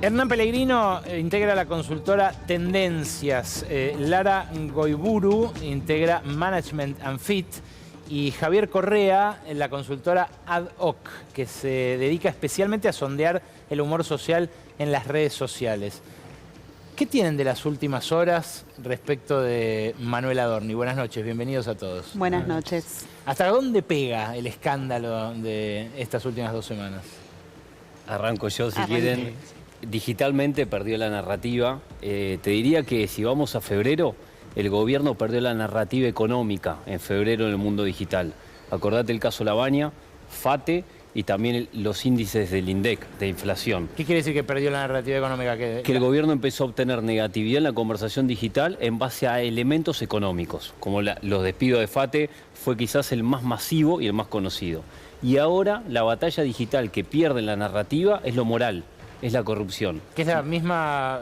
Hernán Pellegrino integra la consultora Tendencias. Lara Goiburu integra Management and Fit. Y Javier Correa en la consultora Ad Hoc, que se dedica especialmente a sondear el humor social en las redes sociales. ¿Qué tienen de las últimas horas respecto de Manuel Adorni? Buenas noches, bienvenidos a todos. Buenas noches. ¿Hasta dónde pega el escándalo de estas últimas 2 semanas? Arranco yo, si quieren. Digitalmente perdió la narrativa. Te diría que si vamos a febrero, el gobierno perdió la narrativa económica en febrero en el mundo digital. Acordate el caso Lavagna, FATE y también los índices del INDEC de inflación. ¿Qué quiere decir que perdió la narrativa económica? Que el gobierno empezó a obtener negatividad en la conversación digital en base a elementos económicos, como los despidos de FATE fue quizás el más masivo y el más conocido. Y ahora la batalla digital que pierde en la narrativa es lo moral, es la corrupción. Que es la misma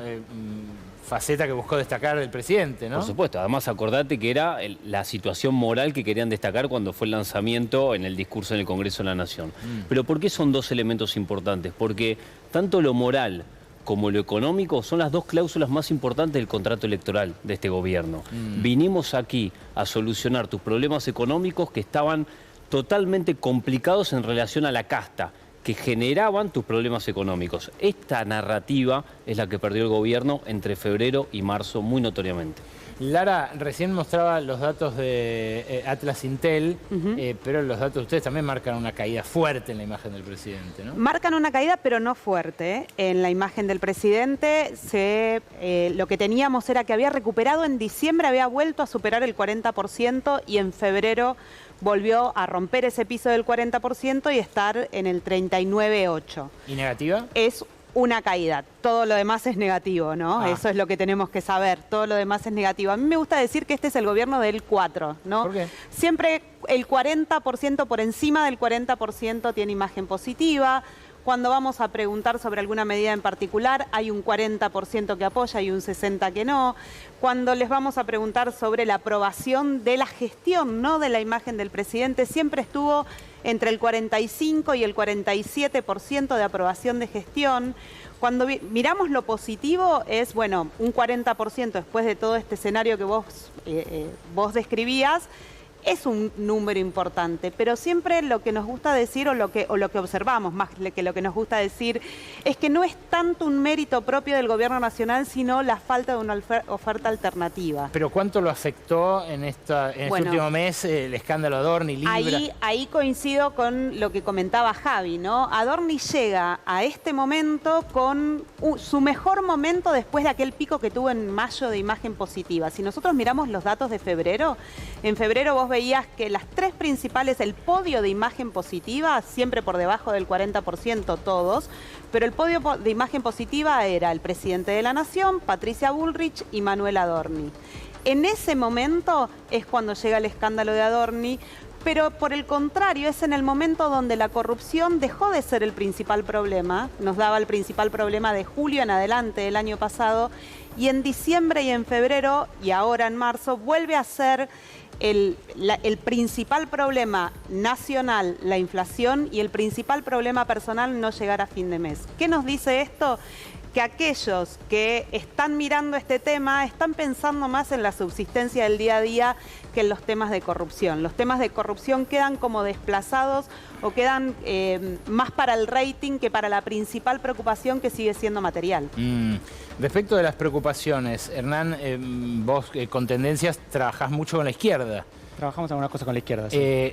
faceta que buscó destacar el presidente, ¿no? Por supuesto, además acordate que era la situación moral que querían destacar cuando fue el lanzamiento en el discurso en el Congreso de la Nación. Pero ¿por qué son 2 elementos importantes? Porque tanto lo moral como lo económico son las 2 cláusulas más importantes del contrato electoral de este gobierno. Vinimos aquí a solucionar tus problemas económicos que estaban totalmente complicados en relación a la casta, que generaban tus problemas económicos. Esta narrativa es la que perdió el gobierno entre febrero y marzo muy notoriamente. Lara, recién mostraba los datos de Atlas Intel, pero los datos de ustedes también marcan una caída fuerte en la imagen del presidente, ¿no? Marcan una caída, pero no fuerte. En la imagen del presidente lo que teníamos era que había recuperado en diciembre, había vuelto a superar el 40% y en febrero volvió a romper ese piso del 40% y estar en el 39,8%. ¿Y negativa? Es una caída. Todo lo demás es negativo, ¿no? Eso es lo que tenemos que saber. Todo lo demás es negativo. A mí me gusta decir que este es el gobierno del 4, ¿no? ¿Por qué? Siempre el 40%, por encima del 40% tiene imagen positiva. Cuando vamos a preguntar sobre alguna medida en particular, hay un 40% que apoya y un 60% que no. Cuando les vamos a preguntar sobre la aprobación de la gestión, no de la imagen del presidente, siempre estuvo entre el 45 y el 47% de aprobación de gestión. Cuando miramos lo positivo es, bueno, un 40% después de todo este escenario que vos describías. Es un número importante, pero siempre lo que nos gusta decir o lo que observamos, más que lo que nos gusta decir, es que no es tanto un mérito propio del gobierno nacional, sino la falta de una oferta alternativa. ¿Pero cuánto lo afectó en este último mes el escándalo Adorni, Libra? Ahí coincido con lo que comentaba Javi, ¿no? Adorni llega a este momento con su mejor momento después de aquel pico que tuvo en mayo de imagen positiva. Si nosotros miramos los datos de febrero, en febrero vos veías que las 3 principales, el podio de imagen positiva, siempre por debajo del 40% todos, pero el podio de imagen positiva era el presidente de la Nación, Patricia Bullrich y Manuel Adorni. En ese momento es cuando llega el escándalo de Adorni, pero por el contrario es en el momento donde la corrupción dejó de ser el principal problema, nos daba el principal problema de julio en adelante del año pasado, y en diciembre y en febrero y ahora en marzo vuelve a ser el principal problema nacional, la inflación, y el principal problema personal, no llegar a fin de mes. ¿Qué nos dice esto? Que aquellos que están mirando este tema están pensando más en la subsistencia del día a día que en los temas de corrupción. Los temas de corrupción quedan como desplazados o quedan más para el rating que para la principal preocupación, que sigue siendo material. Respecto de las preocupaciones, Hernán, vos con Tendencias trabajás mucho con la izquierda. Trabajamos algunas cosas con la izquierda, sí.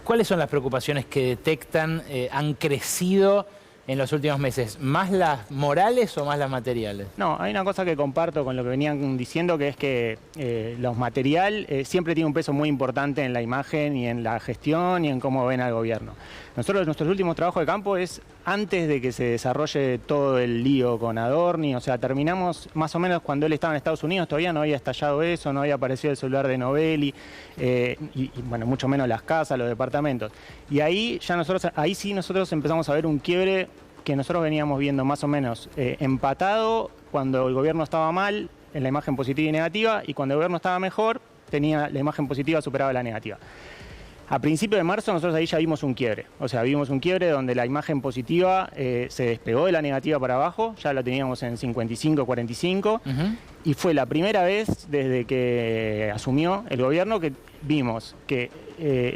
¿Cuáles son las preocupaciones que detectan han crecido en los últimos meses? ¿Más las morales o más las materiales? No, hay una cosa que comparto con lo que venían diciendo, que es que lo material siempre tiene un peso muy importante en la imagen y en la gestión y en cómo ven al gobierno. Nuestros últimos trabajos de campo es antes de que se desarrolle todo el lío con Adorni, o sea, terminamos más o menos cuando él estaba en Estados Unidos, todavía no había estallado eso, no había aparecido el celular de Novelli, y bueno, mucho menos las casas, los departamentos. Y ahí sí nosotros empezamos a ver un quiebre que nosotros veníamos viendo más o menos empatado cuando el gobierno estaba mal en la imagen positiva y negativa, y cuando el gobierno estaba mejor, la imagen positiva superaba la negativa. A principios de marzo nosotros ahí ya vimos un quiebre. O sea, vimos un quiebre donde la imagen positiva se despegó de la negativa para abajo. Ya la teníamos en 55, 45. Y fue la primera vez desde que asumió el gobierno que vimos que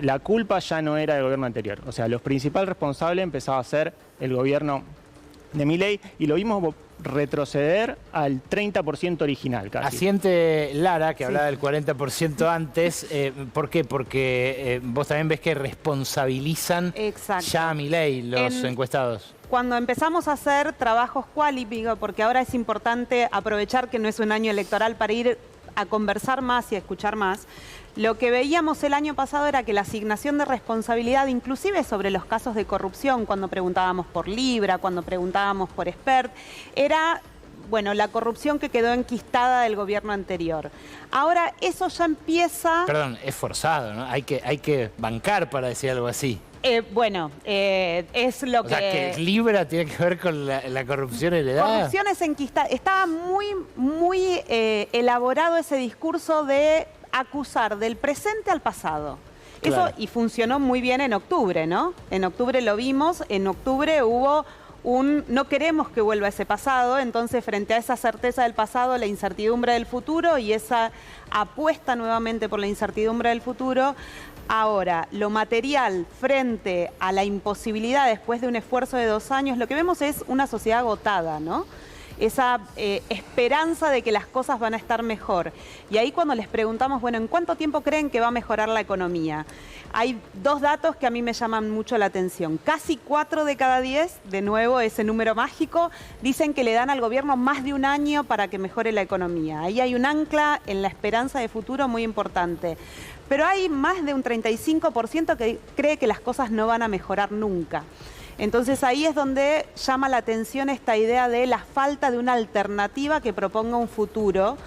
la culpa ya no era del gobierno anterior. O sea, los principales responsables empezaba a ser el gobierno de Milei y lo vimos retroceder al 30% original casi. Asiente Lara, que hablaba del 40% antes. ¿Por qué? Porque vos también ves que responsabilizan ya a Milei los encuestados. Cuando empezamos a hacer trabajos quali, porque ahora es importante aprovechar que no es un año electoral para ir a conversar más y a escuchar más, lo que veíamos el año pasado era que la asignación de responsabilidad, inclusive sobre los casos de corrupción, cuando preguntábamos por Libra, cuando preguntábamos por Expert, era, bueno, la corrupción que quedó enquistada del gobierno anterior. Ahora eso ya empieza... Perdón, es forzado, ¿no? Hay que bancar para decir algo así. Es lo que... O sea, que Libra tiene que ver con la corrupción heredada. Corrupción es enquistada. Estaba muy elaborado ese discurso de acusar del presente al pasado. Claro. Eso, y funcionó muy bien en octubre, ¿no? En octubre lo vimos, en octubre hubo no queremos que vuelva ese pasado, entonces frente a esa certeza del pasado, la incertidumbre del futuro y esa apuesta nuevamente por la incertidumbre del futuro. Ahora, lo material frente a la imposibilidad después de un esfuerzo de 2 años, lo que vemos es una sociedad agotada, ¿no? Esa esperanza de que las cosas van a estar mejor. Y ahí cuando les preguntamos, bueno, ¿en cuánto tiempo creen que va a mejorar la economía? Hay 2 datos que a mí me llaman mucho la atención. Casi 4 de cada 10, de nuevo ese número mágico, dicen que le dan al gobierno más de 1 año para que mejore la economía. Ahí hay un ancla en la esperanza de futuro muy importante. Pero hay más de un 35% que cree que las cosas no van a mejorar nunca. Entonces ahí es donde llama la atención esta idea de la falta de una alternativa que proponga un futuro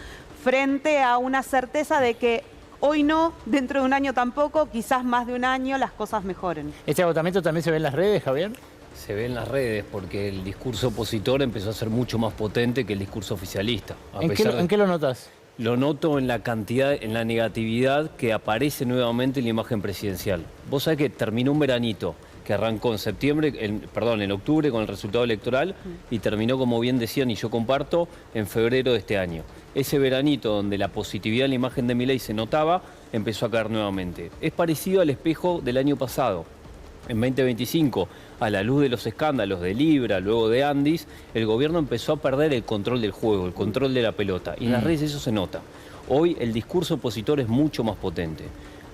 frente a una certeza de que hoy no, dentro de 1 año tampoco, quizás más de 1 año las cosas mejoren. ¿Este agotamiento también se ve en las redes, Javier? Se ve en las redes porque el discurso opositor empezó a ser mucho más potente que el discurso oficialista. ¿En qué lo notas? Lo noto en la cantidad, en la negatividad que aparece nuevamente en la imagen presidencial. Vos sabés que terminó un veranito que arrancó en septiembre, en octubre con el resultado electoral y terminó, como bien decían y yo comparto, en febrero de este año. Ese veranito donde la positividad en la imagen de Milei se notaba, empezó a caer nuevamente. Es parecido al espejo del año pasado. En 2025, a la luz de los escándalos de Libra, luego de Andis, el gobierno empezó a perder el control del juego, el control de la pelota. Y en las redes eso se nota. Hoy el discurso opositor es mucho más potente.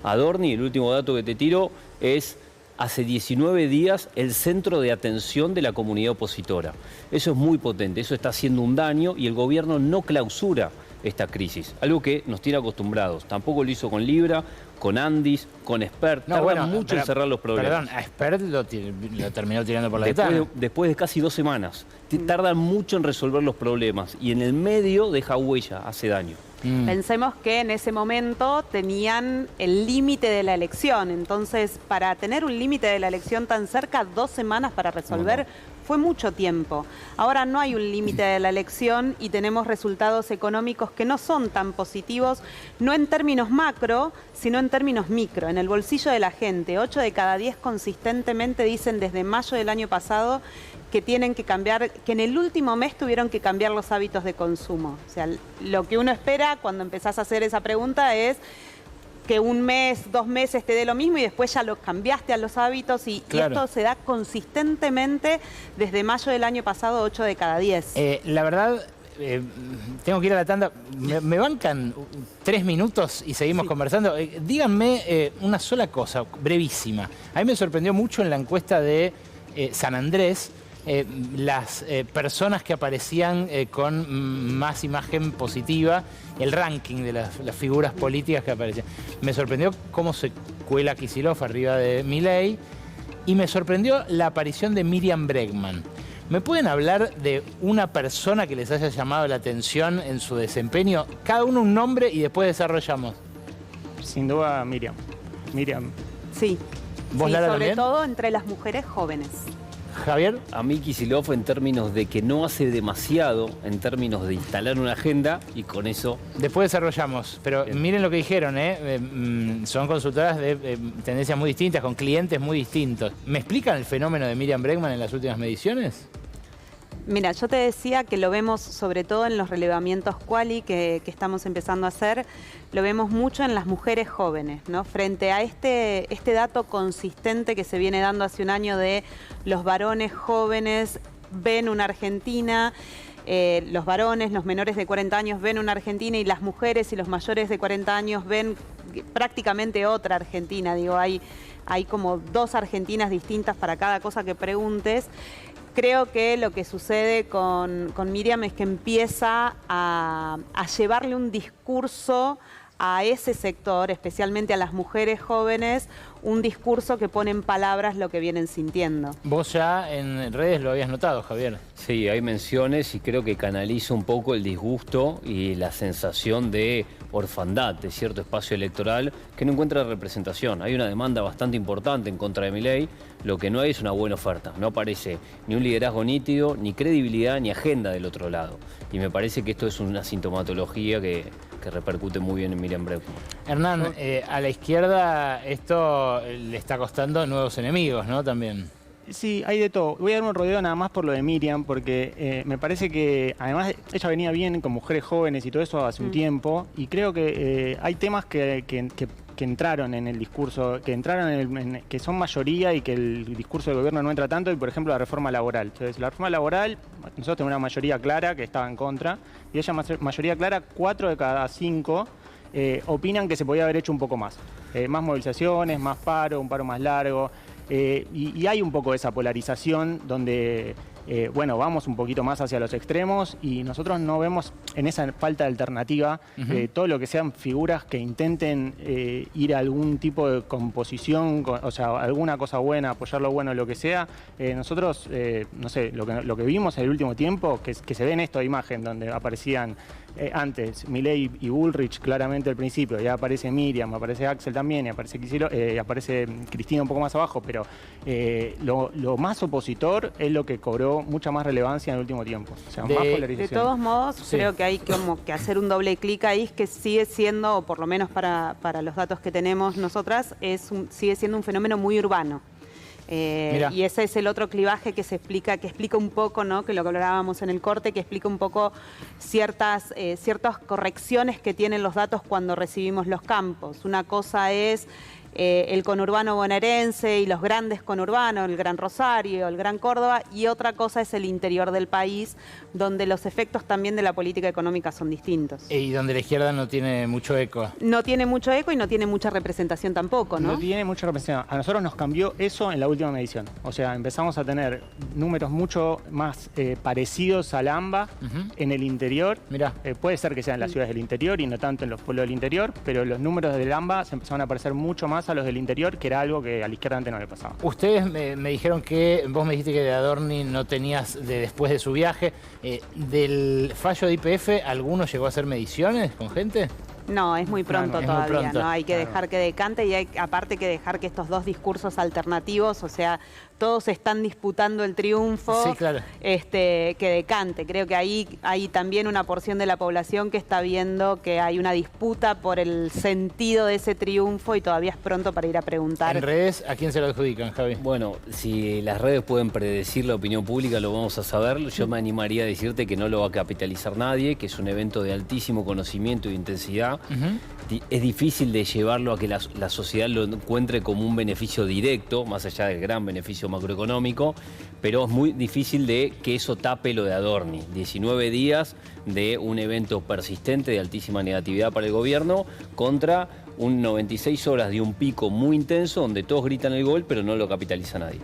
Adorni, el último dato que te tiro, es hace 19 días el centro de atención de la comunidad opositora. Eso es muy potente, eso está haciendo un daño y el gobierno no clausura esta crisis, algo que nos tiene acostumbrados. Tampoco lo hizo con Libra, con Andis, con Expert. Tarda mucho en cerrar los problemas. Perdón, a Expert lo terminó tirando por la ventana. Después de casi 2 semanas. Tardan mucho en resolver los problemas y en el medio deja huella, hace daño. Pensemos que en ese momento tenían el límite de la elección, entonces para tener un límite de la elección tan cerca, 2 semanas para resolver, fue mucho tiempo. Ahora no hay un límite de la elección y tenemos resultados económicos que no son tan positivos, no en términos macro, sino en términos micro, en el bolsillo de la gente. 8 de cada 10 consistentemente dicen desde mayo del año pasado que tienen que cambiar, que en el último mes tuvieron que cambiar los hábitos de consumo. O sea, lo que uno espera cuando empezás a hacer esa pregunta es que 1 mes, 2 meses te dé lo mismo y después ya los cambiaste a los hábitos y esto se da consistentemente desde mayo del año pasado, 8 de cada 10. La verdad, tengo que ir a la tanda. ¿Me bancan 3 minutos y seguimos conversando? Díganme una sola cosa, brevísima. A mí me sorprendió mucho en la encuesta de San Andrés las personas que aparecían con más imagen positiva, el ranking de las figuras políticas que aparecían. Me sorprendió cómo se cuela Kicillof arriba de Milei y me sorprendió la aparición de Miriam Bregman. ¿Me pueden hablar de una persona que les haya llamado la atención en su desempeño? Cada uno un nombre y después desarrollamos. Sin duda, Miriam. Sí. ¿Vos, Lara, sobre también? todo entre las mujeres jóvenes. Javier. A mí Kicillof en términos de que no hace demasiado, en términos de instalar una agenda y con eso... Después desarrollamos, pero Bien. miren lo que dijeron, son consultoras de tendencias muy distintas, con clientes muy distintos. ¿Me explican el fenómeno de Miriam Bregman en las últimas mediciones? Mira, yo te decía que lo vemos sobre todo en los relevamientos quali que estamos empezando a hacer, lo vemos mucho en las mujeres jóvenes, ¿no? Frente a este dato consistente que se viene dando hace un año de los varones jóvenes ven una Argentina, los varones, los menores de 40 años ven una Argentina y las mujeres y los mayores de 40 años ven prácticamente otra Argentina. Digo, hay como dos Argentinas distintas para cada cosa que preguntes. Creo que lo que sucede con Miriam es que empieza a llevarle un discurso a ese sector, especialmente a las mujeres jóvenes, un discurso que pone en palabras lo que vienen sintiendo. Vos ya en redes lo habías notado, Javier. Sí, hay menciones y creo que canaliza un poco el disgusto y la sensación de orfandad de cierto espacio electoral que no encuentra representación. Hay una demanda bastante importante en contra de Milei, lo que no hay es una buena oferta. No aparece ni un liderazgo nítido, ni credibilidad, ni agenda del otro lado. Y me parece que esto es una sintomatología que repercute muy bien en Miriam Bregman. Hernán, a la izquierda esto le está costando nuevos enemigos, ¿no? También. Sí, hay de todo. Voy a dar un rodeo nada más por lo de Miriam, porque me parece que además ella venía bien con mujeres jóvenes y todo eso hace un tiempo, y creo que hay temas que entraron en el discurso, que son mayoría y que el discurso del gobierno no entra tanto, y por ejemplo la reforma laboral. Entonces, la reforma laboral, nosotros tenemos una mayoría clara que estaba en contra, y ella mayoría clara, 4 de cada 5 opinan que se podía haber hecho un poco más. Más movilizaciones, más paro, un paro más largo. Y hay un poco de esa polarización donde, bueno, vamos un poquito más hacia los extremos y nosotros no vemos en esa falta de alternativa todo lo que sean figuras que intenten ir a algún tipo de composición, o sea, alguna cosa buena, apoyar lo bueno, lo que sea. Nosotros, no sé, lo que vimos en el último tiempo, que se ve en esta imagen donde aparecían antes Milei y Bullrich claramente al principio, ya aparece Miriam, aparece Axel también, y aparece Kicillof, aparece Cristina un poco más abajo, pero lo más opositor es lo que cobró mucha más relevancia en el último tiempo. O sea, más polarización. De todos modos, Sí. creo que hay como que hacer un doble clic ahí, que sigue siendo, o por lo menos para los datos que tenemos nosotras, sigue siendo un fenómeno muy urbano. Y ese es el otro clivaje que explica un poco, ¿no? Que lo que hablábamos en el corte, que explica un poco ciertas correcciones que tienen los datos cuando recibimos los campos. Una cosa es el conurbano bonaerense y los grandes conurbanos, el Gran Rosario, el Gran Córdoba, y otra cosa es el interior del país, donde los efectos también de la política económica son distintos. Y donde la izquierda no tiene mucho eco. No tiene mucho eco y no tiene mucha representación tampoco, ¿no? No tiene mucha representación. A nosotros nos cambió eso en la última medición. O sea, empezamos a tener números mucho más parecidos al AMBA en el interior. Mirá. Puede ser que sean en las ciudades del interior y no tanto en los pueblos del interior, pero los números del AMBA se empezaron a parecer mucho más a los del interior, que era algo que a la izquierda antes no le pasaba. Ustedes me dijeron que, vos me dijiste que de Adorni no tenías después de su viaje. ¿Del fallo de YPF alguno llegó a hacer mediciones con gente? No, es muy pronto Es muy todavía, pronto. ¿no? Hay que dejar que decante y hay aparte que dejar que estos dos discursos alternativos, o sea, todos están disputando el triunfo, Sí, claro. que decante. Creo que ahí hay también una porción de la población que está viendo que hay una disputa por el sentido de ese triunfo y todavía es pronto para ir a preguntar. En redes, ¿a quién se lo adjudican, Javi? Bueno, si las redes pueden predecir la opinión pública, lo vamos a saber. Yo me animaría a decirte que no lo va a capitalizar nadie, que es un evento de altísimo conocimiento e intensidad. Es difícil de llevarlo a que la sociedad lo encuentre como un beneficio directo, más allá del gran beneficio macroeconómico, pero es muy difícil de que eso tape lo de Adorni. 19 días de un evento persistente de altísima negatividad para el gobierno contra 96 horas de un pico muy intenso donde todos gritan el gol, pero no lo capitaliza nadie.